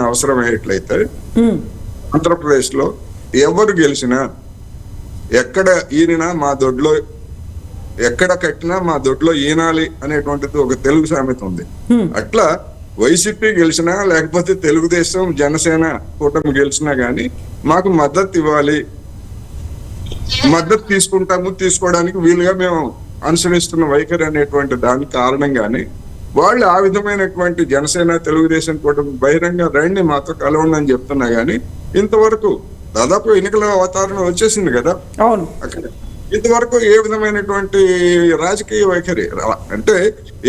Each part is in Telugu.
అవసరం అయ్యేట్లయితే ఆంధ్రప్రదేశ్ లో ఎవరు గెలిచినా ఎక్కడ ఈనినా మా దొడ్లో, ఎక్కడ కట్టినా మా దొడ్లో ఈనాలి అనేటువంటిది ఒక తెలుగు సామెత ఉంది. అట్లా వైసీపీ గెలిచినా లేకపోతే తెలుగుదేశం జనసేన కూటమి గెలిచినా గానీ మాకు మద్దతు ఇవ్వాలి, మద్దతు తీసుకోవడానికి వీలుగా మేము అనుసరిస్తున్న వైఖరి అనేటువంటి దానికి కారణంగానే వాళ్ళు ఆ విధమైనటువంటి జనసేన తెలుగుదేశం కూటమి బహిరంగ రండి మాతో కలవండి అని చెప్తున్నా గానీ ఇంతవరకు దాదాపు ఎన్నికల వాతావరణం వచ్చేసింది కదా. అవును, అక్కడ ఇంతవరకు ఏ విధమైనటువంటి రాజకీయ వైఖరి అంటే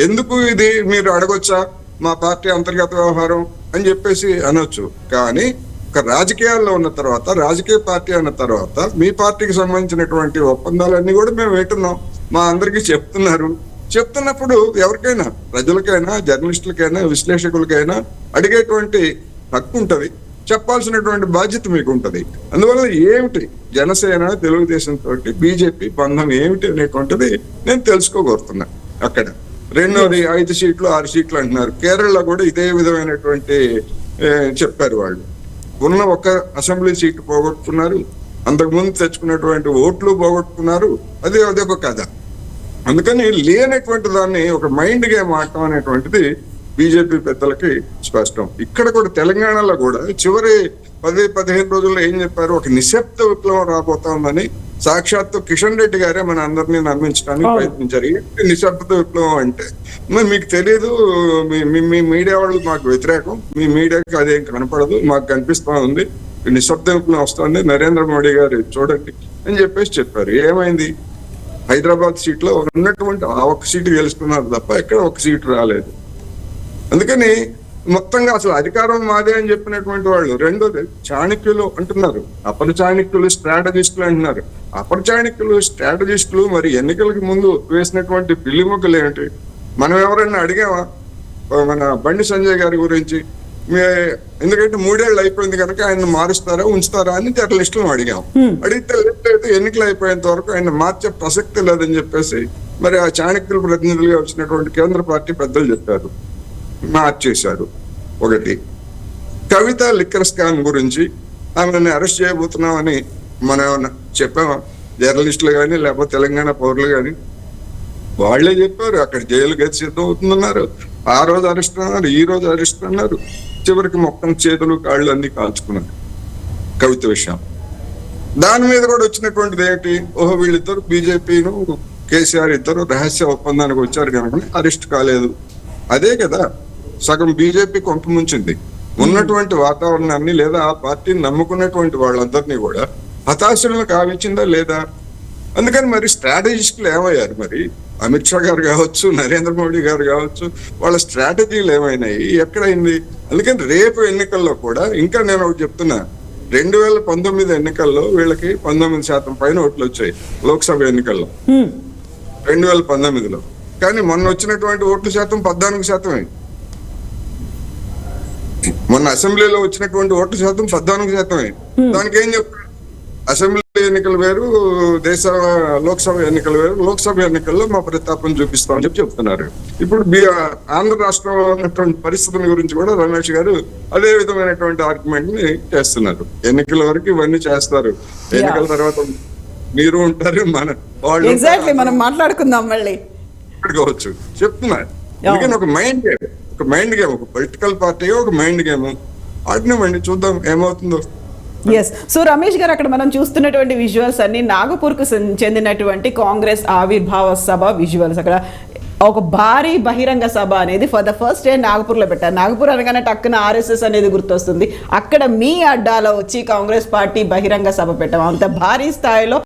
ఎందుకు ఇది మీరు అడగొచ్చా, మా పార్టీ అంతర్గత వ్యవహారం అని చెప్పేసి అనొచ్చు. కానీ ఒక రాజకీయాల్లో ఉన్న తర్వాత, రాజకీయ పార్టీ అన్న తర్వాత మీ పార్టీకి సంబంధించినటువంటి ఒప్పందాలన్నీ కూడా మేము వింటున్నాం, మా అందరికీ చెప్తున్నప్పుడు ఎవరికైనా, ప్రజలకైనా, జర్నలిస్టులకైనా, విశ్లేషకులకైనా అడిగేటువంటి హక్కు ఉంటది, చెప్పాల్సినటువంటి బాధ్యత మీకు ఉంటది. అందువల్ల ఏమిటి జనసేన తెలుగుదేశం తోటి బీజేపీ బంధం ఏమిటి అనేటువంటిది నేను తెలుసుకోగోరుతున్నా. అక్కడ రెండోది 5 సీట్లు 6 సీట్లు అంటున్నారు. కేరళలో కూడా ఇదే విధమైనటువంటి చెప్పారు. వాళ్ళు ఉన్న ఒక అసెంబ్లీ సీటు పోగొట్టుకున్నారు, అంతకుముందు తెచ్చుకున్నటువంటి ఓట్లు పోగొట్టుకున్నారు. అదొక కథ. అందుకని లేనటువంటి దాన్ని ఒక మైండ్ గేమ్ ఆడటం అనేటువంటిది బీజేపీ పెద్దలకి స్పష్టం. ఇక్కడ కూడా తెలంగాణలో కూడా చివరి 10-15 రోజుల్లో ఏం చెప్పారు, ఒక నిశ్శబ్ద విప్లవం రాబోతోందని సాక్షాత్తు కిషన్ రెడ్డి గారే మన అందరినీ నమ్మించడానికి ప్రయత్నించారు. ఏంటి నిశ్శబ్ద విప్లవం అంటే? మరి మీకు తెలియదు, మీ మీడియా వాళ్ళు మాకు వ్యతిరేకం, మీ మీడియాకి అదేం కనపడదు, మాకు కనిపిస్తా ఉంది నిశ్శబ్ద విప్లవం వస్తుంది, నరేంద్ర మోడీ గారు చూడండి అని చెప్పారు. ఏమైంది? హైదరాబాద్ సీట్లో ఉన్నటువంటి ఆ ఒక్క సీటు గెలుస్తున్నారు తప్ప ఎక్కడ ఒక సీటు రాలేదు. అందుకని మొత్తంగా అసలు అధికారం మాదే అని చెప్పినటువంటి వాళ్ళు. రెండోది చాణక్యులు అంటున్నారు, అపర చాణక్యులు, స్ట్రాటజిస్టులు అంటున్నారు. అపర చాణక్యులు, స్ట్రాటజిస్టులు మరి ఎన్నికలకి ముందు వేసినటువంటి పిల్లి మొక్కలు ఏమిటి? మనం ఎవరైనా అడిగామా మన బండి సంజయ్ గారి గురించి? ఎందుకంటే 3 ఏళ్ళు అయిపోయింది కనుక ఆయన మారుస్తారా ఉంచుతారా అని జర్నలిస్టులను అడిగాం. అడిగితే లేదు, ఎన్నికలు అయిపోయేంత వరకు ఆయన మార్చే ప్రసక్తి లేదని చెప్పేసి మరి ఆ చాణక్యుల ప్రతినిధులుగా వచ్చినటువంటి కేంద్ర పార్టీ పెద్దలు చెప్పారు, మార్చేశారు. ఒకటి కవిత లిక్కర్ స్కామ్ గురించి ఆమెను అరెస్ట్ చేయబోతున్నామని మనం ఏమన్నా చెప్పామా? జర్నలిస్టులు కానీ లేకపోతే తెలంగాణ పౌరులు కానీ వాళ్లే చెప్పారు. అక్కడ జైలు గది సిద్ధం అవుతుందన్నారు. ఆ రోజు అరెస్ట్ అన్నారు, ఈ రోజు అరెస్ట్ అన్నారు. చివరికి మొత్తం చేతులు కాళ్ళు అన్ని కాల్చుకున్నారు కవిత విషయం. దాని మీద కూడా వచ్చినటువంటిది ఏంటి, ఓహో వీళ్ళిద్దరు బీజేపీను కేసీఆర్ ఇద్దరు రహస్య ఒప్పందానికి వచ్చారు కనుక అరెస్ట్ కాలేదు. అదే కదా సగం బీజేపీ కొంప ముంచింది. ఉన్నటువంటి వాతావరణాన్ని లేదా ఆ పార్టీని నమ్ముకున్నటువంటి వాళ్ళందరినీ కూడా హతాశులను కావించిందా లేదా? అందుకని మరి స్ట్రాటజిస్టులు ఏమయ్యారు? మరి అమిత్ షా గారు కావచ్చు, నరేంద్ర మోడీ గారు కావచ్చు, వాళ్ళ స్ట్రాటజీలు ఏమైనాయి, ఎక్కడైంది? అందుకని రేపు ఎన్నికల్లో కూడా ఇంకా నేను ఒకటి చెప్తున్నా, 2019 ఎన్నికల్లో వీళ్ళకి 19% పైన ఓట్లు వచ్చాయి లోక్సభ ఎన్నికల్లో 2019లో. కానీ మొన్న వచ్చినటువంటి ఓట్ల శాతం 14%. మొన్న అసెంబ్లీలో వచ్చినటువంటి ఓట్ల శాతం 14%. దానికి ఏం చెప్తారు? అసెంబ్లీ ఎన్నికలు వేరు, లోక్సభ ఎన్నికలు వేరు. లోక్సభ ఎన్నికల్లో మా ప్రతాపం చూపిస్తామని చెప్తున్నారు. ఇప్పుడు ఆంధ్ర రాష్ట్రంలో ఉన్నటువంటి పరిస్థితుల గురించి కూడా రమేష్ గారు అదే విధమైనటువంటి ఆర్గ్యుమెంట్ ని చేస్తున్నారు. ఎన్నికల వరకు ఇవన్నీ చేస్తారు, ఎన్నికల తర్వాత మీరు ఉంటారు, మన వాళ్ళు మనం మాట్లాడుకుందాం మళ్ళీ కావచ్చు చెప్తున్నారు. అందుకని ఒక మైండ్ గేమ్, ఒక పొలిటికల్ పార్టీ ఒక మైండ్ గేమ్ ఆడినామండి, చూద్దాం ఏమవుతుందో. ఎస్. సో రమేష్ గారు, అక్కడ మనం చూస్తున్నటువంటి విజువల్స్ అన్ని నాగపూర్కు చెందినటువంటి కాంగ్రెస్ ఆవిర్భావ సభ విజువల్స్. అక్కడ ఒక భారీ బహిరంగ సభ అనేది ఫర్ ద ఫస్ట్ టైం నాగపూర్లో పెట్టారు. నాగపూర్ అనగానే టక్కున ఆర్ఎస్ఎస్ అనేది గుర్తొస్తుంది. అక్కడ మీ అడ్డాలో వచ్చి కాంగ్రెస్ పార్టీ బహిరంగ సభ పెట్టాం. అంత భారీ స్థాయిలో